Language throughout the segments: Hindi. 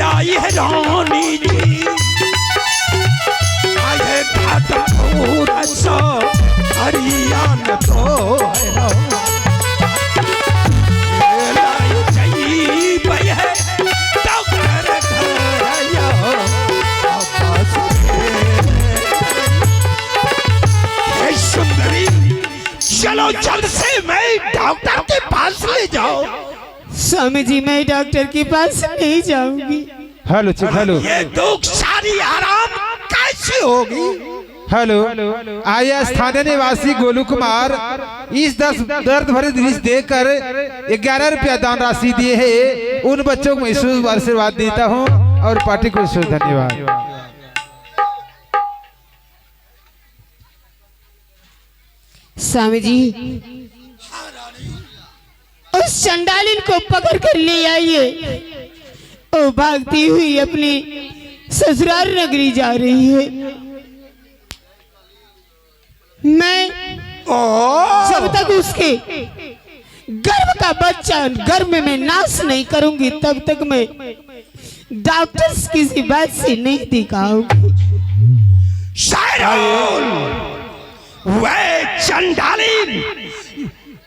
आई है रानी जी आए घाटपुर सो हरियाण तो है लाई जई पई है तो घर घर आया आपस में सुंदरी चलो जल्द से मैं डॉक्टर के पास ले जाओ। स्वामी जी मैं डॉक्टर के पास नहीं जाऊंगी। हेलो हेलो ये दुख सारी आराम कैसे होगी। हेलो आया स्थानीय निवासी गोलू कुमार इस 10 दर्द भरे दृश्य देखकर 11 रुपया दान राशि दिए है। उन बच्चों को ईश्वर आशीर्वाद देता हूँ और पार्टी को ईश्वर धन्यवाद। स्वामी जी उस चंडालिन को पकड़ कर ले आइए। वो भागती हुई अपनी ससुराल नगरी जा रही है। मैं जब तक उसके गर्भ का बच्चा गर्भ में मैं नाश नहीं करूंगी तब तक मैं डॉक्टर्स किसी बात से नहीं दिखाऊंगी। वह चंडालिन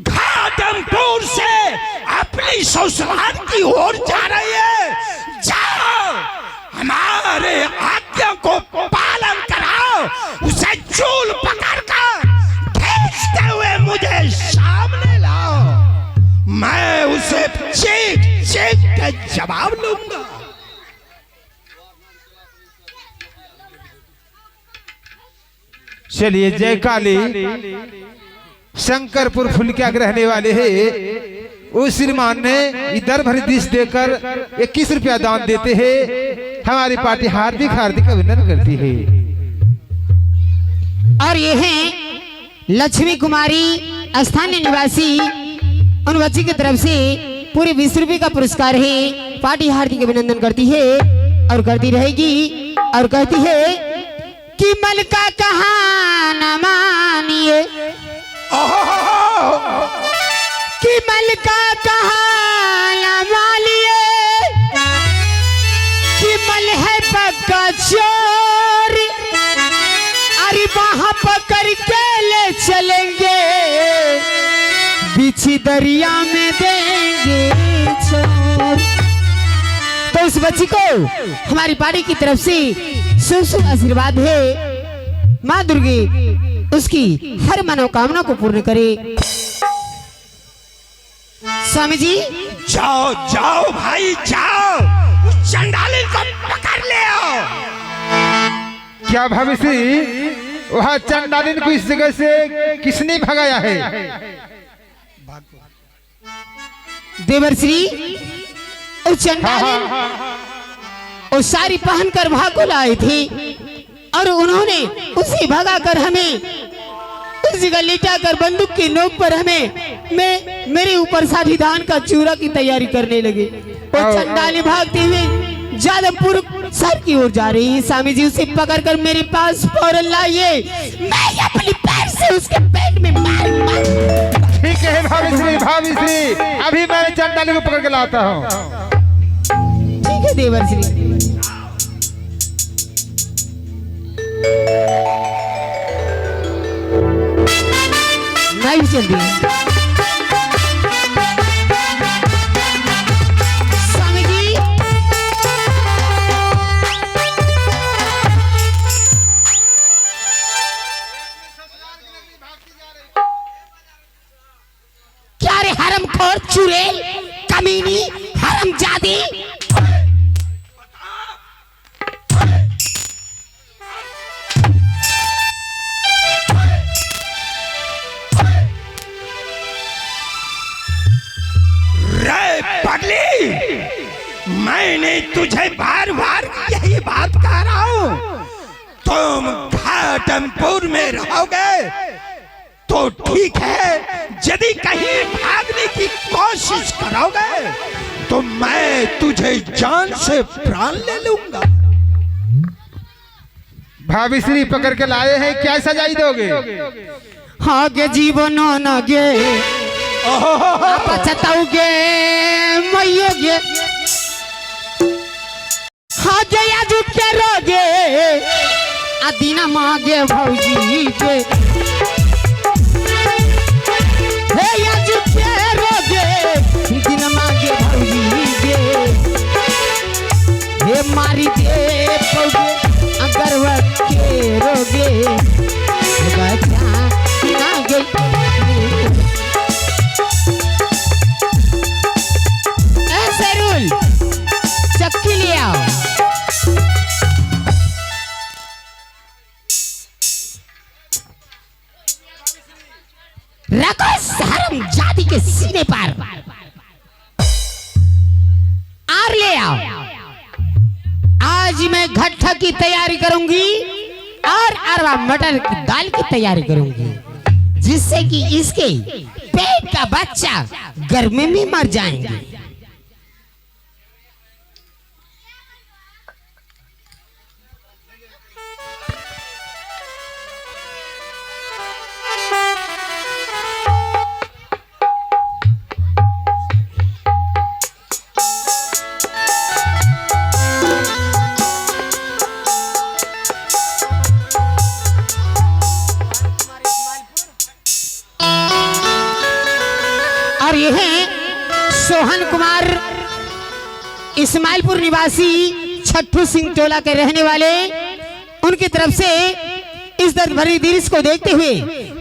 घाटमपुर से अपनी ससुराल की ओर जा रही है। जाओ हमारे आज्ञा को पालन कराओ। उसे चूल पकड़कर खींचते हुए मुझे सामने लाओ। मैं उसे चीख चीख के जवाब लूंगा। चलिए जय काली शंकरपुर फुल के रहने वाले हैं। उस श्रीमान ने इधर भरी दिश देकर 21 रुपया दान देते हैं। हमारी पार्टी हार्दिक हार्दिक अभिनंदन करती है। और ये हैं लक्ष्मी कुमारी स्थानीय निवासी उन बच्ची की तरफ से पूरे 20 रुपये का पुरस्कार है। पार्टी हार्दिक अभिनंदन करती है और करती रहेगी और कहती है कि मलका कहा न मानिए कि मलका कहा न मानिए कि मल है पक्का चोर। अरे वहां पकड़ के ले चलेंगे बिछी दरिया में देंगे छोड़। तो उस बच्ची को हमारी पार्टी की तरफ से शुभ शुभ आशीर्वाद है। माँ दुर्गे उसकी हर मनोकामना को पूर्ण करे। स्वामी जी जाओ जाओ भाई जाओ उस चंडालिन को पकड़ ले आओ। क्या भविष्य वह चंडालिन को इस जगह से किसने भगाया है। देवर्श्री उस चंडालिन वो साड़ी पहनकर भाग को लाए थे और उन्होंने उसे भगाकर हमें उस जगह लिटाकर बंदूक की नोक पर हमें मेरे ऊपर साधी धान का चूरा की तैयारी करने लगे। वो चंडाली भागते हुए जादवपुर शहर की ओर जा रही है। स्वामी जी उसे पकड़कर मेरे पास फौरन लाइए। मैं अपनी पैर से उसके पेट में मार। ठीक है भाभी अभी मैं चंडाली को पकड़ के लाता हूँ। ठीक है देवर्श्री। मैं भी चल रही हूँ। स्वामी जी क्या रे हरमखोर चुड़ैल कमीनी हरामजादी। मैंने तुझे बार बार यही बात कह रहा हूँ। तुम घाटमपुर में रहोगे तो ठीक है, यदि कहीं भागने की कोशिश करोगे तो मैं तुझे जान से प्राण ले लूंगा। भाभी श्री पकड़ के लाए हैं, क्या सजाई दोगे? हाँ गे जीवन न गे पछताओगे मैयो गे। मांगे भौजी के हे आज रोगे दिन मांगे भौजी के हे मारी दे पौगे अगर के रोगे बचा मांगे ऐसे रूल चक्की ले आओ रखो हरम जाति के सीने पर आर ले आओ। आज मैं घट्टा की तैयारी करूंगी और अरवा मटर की दाल की तैयारी करूंगी जिससे कि इसके पेट का बच्चा गर्मी में मर जाएंगे। और ये हैं सोहन कुमार इस्माइलपुर निवासी छठू सिंह टोला के रहने वाले। उनकी तरफ से इस दर्द भरी दृश्य को देखते हुए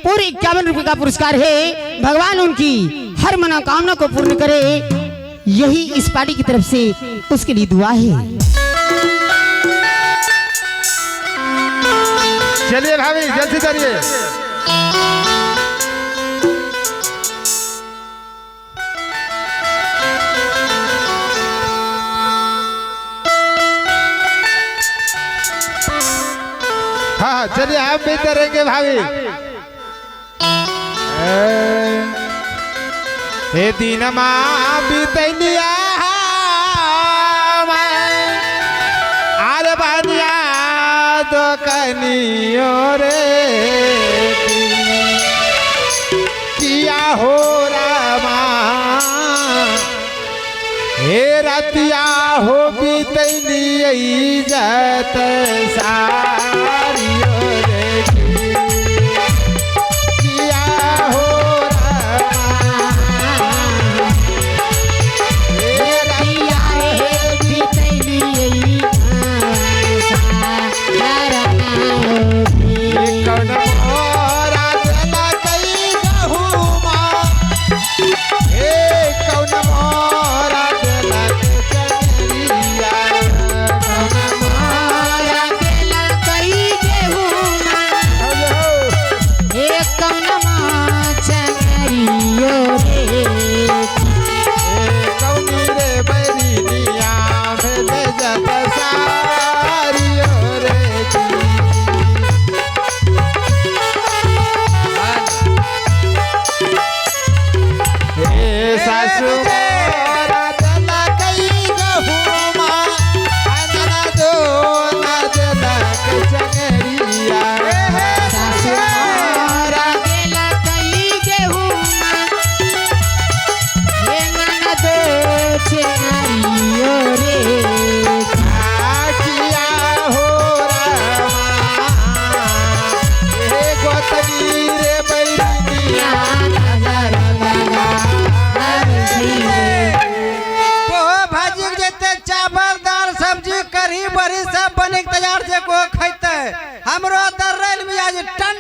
पूरे 51 रुपए का पुरस्कार है। भगवान उनकी हर मनोकामना को पूर्ण करे, यही इस पार्टी की तरफ से उसके लिए दुआ है। चलिए भाभी जल्दी करिए। हाँ चलिए हम भी करेंगे भाभी। हे दिन माँ बीतैलिया आर बानिया तो कनियो रे किया हो रामा हे रतिया हो बीतैली जत सारियो रे किया हो रामा हे रतिया हे बीतैली कौन मोरा चला कई गहुमा हे कौन मोरा चला चलिया कौन मोरा चला कई गेहूं हे कौन चरियो रे कौनी रे बरिनिया भेले जत सारियो रे सासु मोरा चला कई गहुमा अंजना दो ना चला चंगरिया सासु मोरा चला कई गेहूं हे ननद चरियो रे किया हो रामा हे गोतनी रे बैरिनिया भाजी जते चावल दाल सब्जी कढ़ी बड़ी सब बने के तैयार से को खैते हमरो दर्रल में आज टन।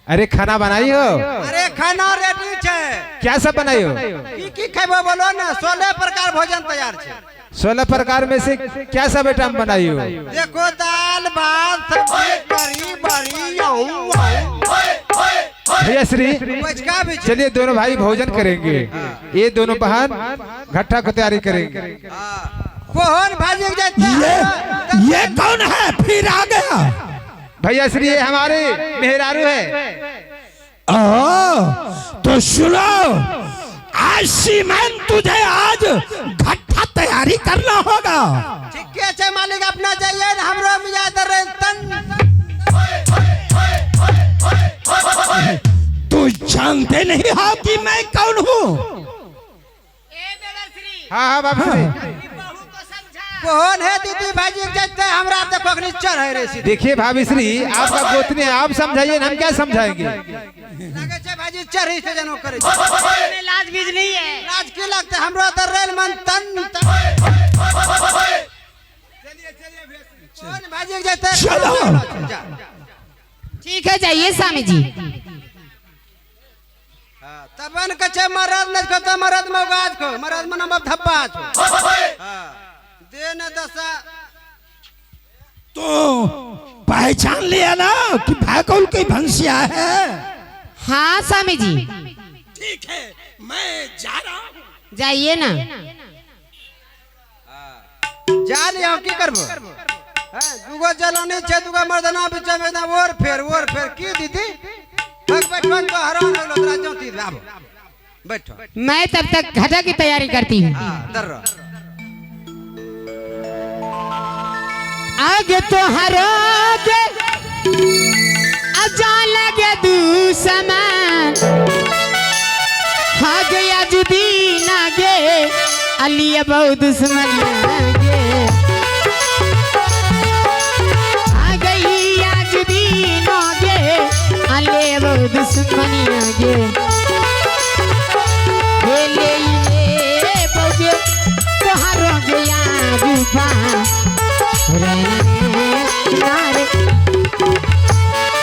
अरे खाना बनाई हो? अरे खाना रेडी छे। क्या सब बनाई हो? की खैबो बोलो ना 16 प्रकार भोजन तैयार छे। 16 प्रकार में से क्या सब आइटम बनाई हो? देखो दाल भात सब्जी कढ़ी बड़ी भैया श्री बचका भी छे। चलिए दोनों भाई भोजन करेंगे, ये दोनों बहन घट्टा को तैयारी करेंगे। कौन भाजी जते ये कौन है फिर आ गया? भैया श्री ये हमारे मेहरारू है। तो सुनो, आज सीमेंट तुझे आज घट्टा तैयारी करना होगा। ठीक है मालिक अपना जाइए हमरो मिया दर्रल तन। तू जानते नहीं हो कि मैं कौन हूँ? हाँ हाँ बाबू श्री कौन है दीदी भाजी जैसे हमरा तो कोकनी चढ़ है रे सीधी देखिए भाभी श्री आपका गोतनी आप समझाइए हम क्या समझाएंगे। लगे छे भाजी चढ़ी से जनो करे में लाज बीज नहीं है। लाज की लगते हमरो तो रेल मन तन कौन भाजी जैसे चलो। ठीक है जाइए स्वामी जी। तबन कछे मरद न को तो मरद मौगाज को मरद मन अब धब्बा छो हां दे न दसा तो पहचान लिया ना कि भागोल की भंसिया है। हाँ स्वामी जी ठीक है मैं जा रहा हूँ। जाइए ना। जा लियो की करबो हां दुगो जलोनी छे दुगो मर्दना बीच में ना और फेर की दीदी थक बैठो तो हरान हो लो राजोती आबो बैठो मैं तब तक घटा की तैयारी करती हूँ। हां दर आगे तो हरोगे अजा लगे दुश्मन हाँ गया जुदीन आगे अलिया बहुत दुश्मन आगे आ गई आज दिन आगे अलिया बहुत दुश्मन आगे ले पगे तो हरोगे जुबा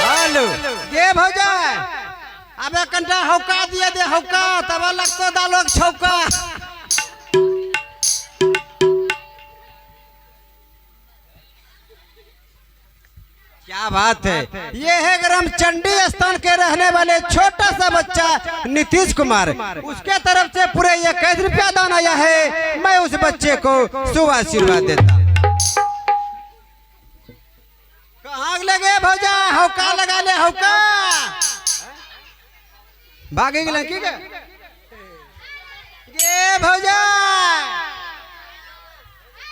हेलो के भौजा अबे कंटा हौका दिए दे हौका तब लगतो दालोग छौका क्या बात है ये है ग्राम चंडी स्थान के रहने वाले छोटा सा बच्चा नीतीश कुमार उसके तरफ से पूरे 21 रुपया दान आया है। मैं उस बच्चे को शुभ आशीर्वाद देता। कहाँ लगे भौजा हौका लगा ले हौका भागे गए की गे भौजा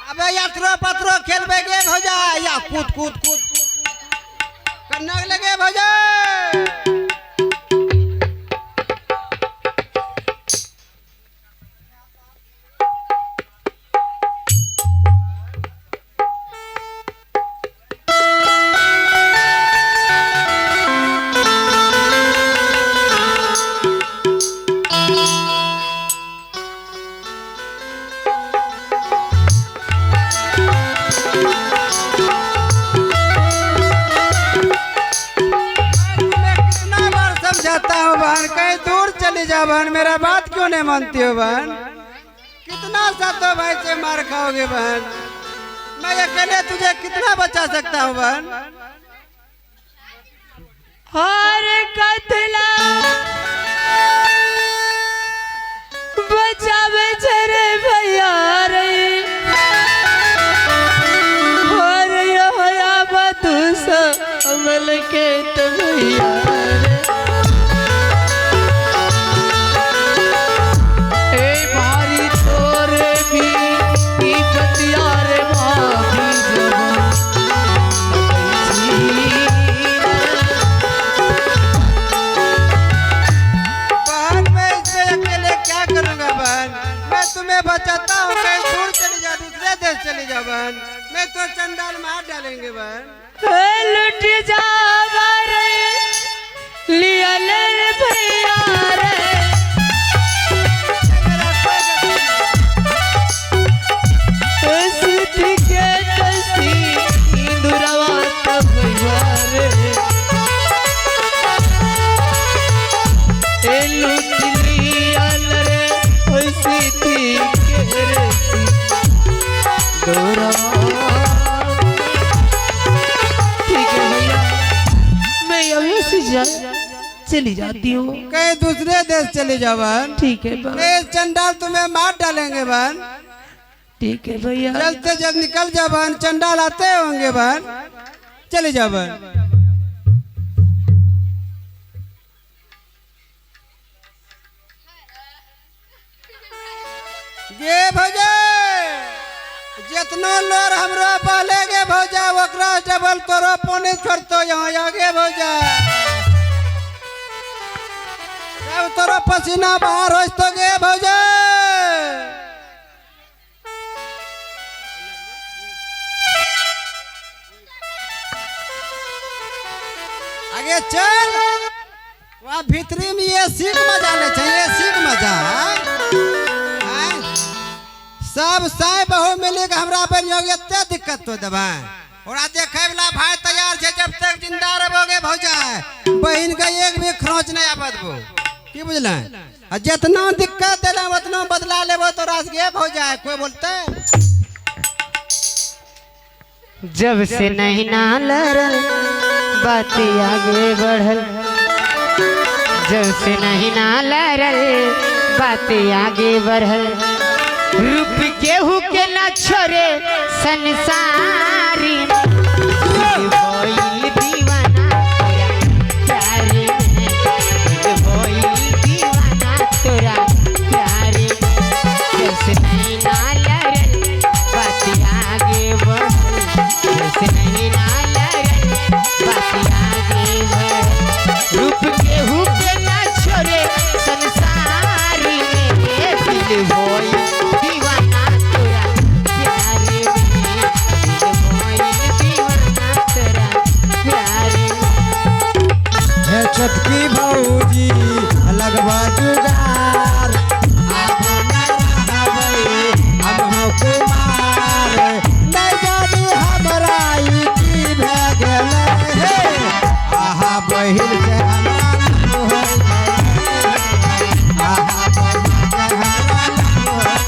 अबे यात्रा पत्रो खेलबे गे भौजा या कूद कूद कूद करने लगे भौजा कहीं दूर चली जा बहन मेरा बात क्यों नहीं मानती हो बहन कितना सा तो भाई से मार खाओगे बहन मैं अकेले तुझे कितना बचा सकता हूँ बहन हर कतला बचावे जरे भैया रे और यहोया बतुस अमल के तो भैया बचाता हूँ कहीं दूर चली जा दूसरे देश चली जा बहन मैं तो चंडाल मार डालेंगे बहन लुट जा लिया ले भैया रे के कसी दुरवा भैया रे लुट लिया रे ठीक है भैया मैं यहाँ से चली जाती हूँ कहीं दूसरे देश चली जा बहन ठीक है बहन ये चंडाल तुम्हें मार डालेंगे बहन ठीक है भैया जल्द से जल्द निकल जा बहन चंडाल आते होंगे बहन चली जा बहन ये भौजा जितना लोर हमरा पालेगे भौजा ओकरा डबल तोरो पानी छोड़तो यहाँ आगे भौजा जब तोरो पसीना बाहर होतो गे भौजा आगे चल, वहाँ भीतरी में ये सीख मजा ले चाहिए, सीख मजा सब साय बहु मिली के हमरा पर इतने दिक्कत तो दबा और देखे वाला भाई तैयार है, जब तक जिंदा रहोगे भौजा बहन का एक भी खरोच नहीं आबद वो की बुझल, जितना दिक्कत देना उतना बदला लेबो तो रास गे भौजा कोई बोलते जब से नहीं ना लड़ल बात आगे बढ़ल, जब से नहीं ना लड़ल बात आगे बढ़ल, रूप केहू के न छोड़े संसारी में, दिल दीवाना प्यार में, दिल दीवाना तोरा प्यार में, जब से नहीं ना लड़ल बात आगे बढ़ल, जैसे नहीं ना लड़ल बात आगे बढ़ल, रूप केहू के न छोड़े संसारी में, दिल होई दीवाना तोरा प्यार में, दिल होई दीवाना तोरा प्यार में। है छटकी भौजी लगवा जुगार, अब हम कुमार नहीं जानी हमरा ई की भए गेलै हे, आहा बहिन से हमरा नाम होय गेलै, आहा बहिन से हमरा नाम होय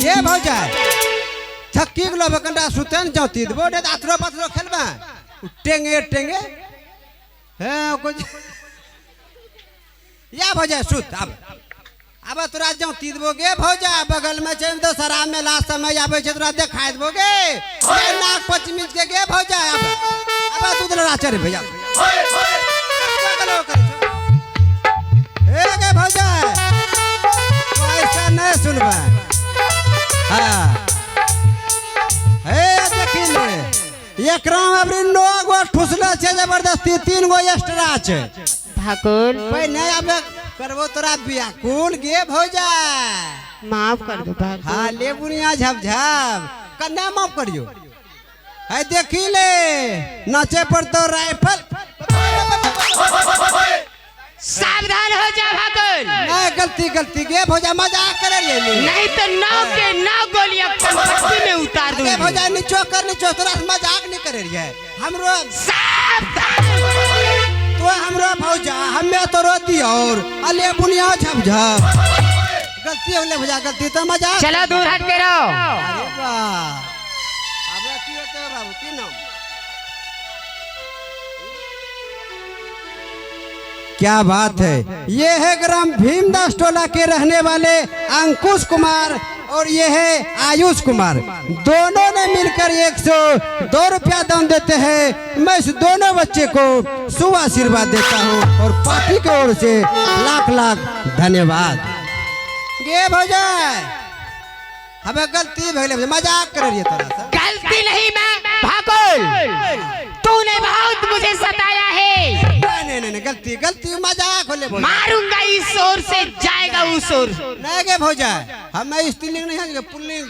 ये भौजा थक्की गलो बकंडा सुतन जाती दबो दे आतरो पातरो खेलबा टेंगे टेंगे हैं कुछ या भौजा सुत अब तोरा जाती दबो गे भौजा बगल में छै तो शराब में लास्ट समय आबे छै तोरा देखाय दबो गे नाक पचमिच के गे भौजा अब तू दला चढ़ भैया ए गे भौजा ऐसा नहीं सुनबा एकरा अबरी 9 गो ठुसले छै जबरदस्ती 3 गो एक्स्ट्रा छै ठाकुर पहिने आबे करबो तोरा बियाह कुल गे भौजा माफ कर दो ठाकुर। हां ले बुनिया झपझप कन्या माफ करियो है देखी ले नाचे पर तो राइफल सावधान हो जा ठाकुर, नहीं गलती गे भौजा मजाक करे ले नहीं तो 9 के 9 गोलियां कंपट्टी में उतार दूंगी। भौजा नीचो तोरा मजाक नहीं करे रे हमरो सावधान तो हमरो भौजा हमें तो रोती और अले बुनिया झपझप गलती होले भौजा गलती तो मजाक चलो दूर हट के रहो। अरे वाह अब की होते बाबू की नाम क्या बात है। ये है ग्राम भीमदास टोला के रहने वाले अंकुश कुमार और ये है आयुष कुमार, दोनों ने मिलकर 102 रुपया दान देते हैं। मैं इस दोनों बच्चे को शुभ आशीर्वाद देता हूँ और पार्टी की ओर से लाख लाख धन्यवाद। गे भौजा हमें गलती भइले मजाक कर रही है तोरा सा। गलती नहीं मैं ठाकुर, तूने बहुत मुझे सताया है। नहीं गलती मजाक होले मारूंगा इस ओर से जाएगा उस ओर। नहीं गे भौजा हमें स्त्रीलिंग नहीं है पुल्लिंग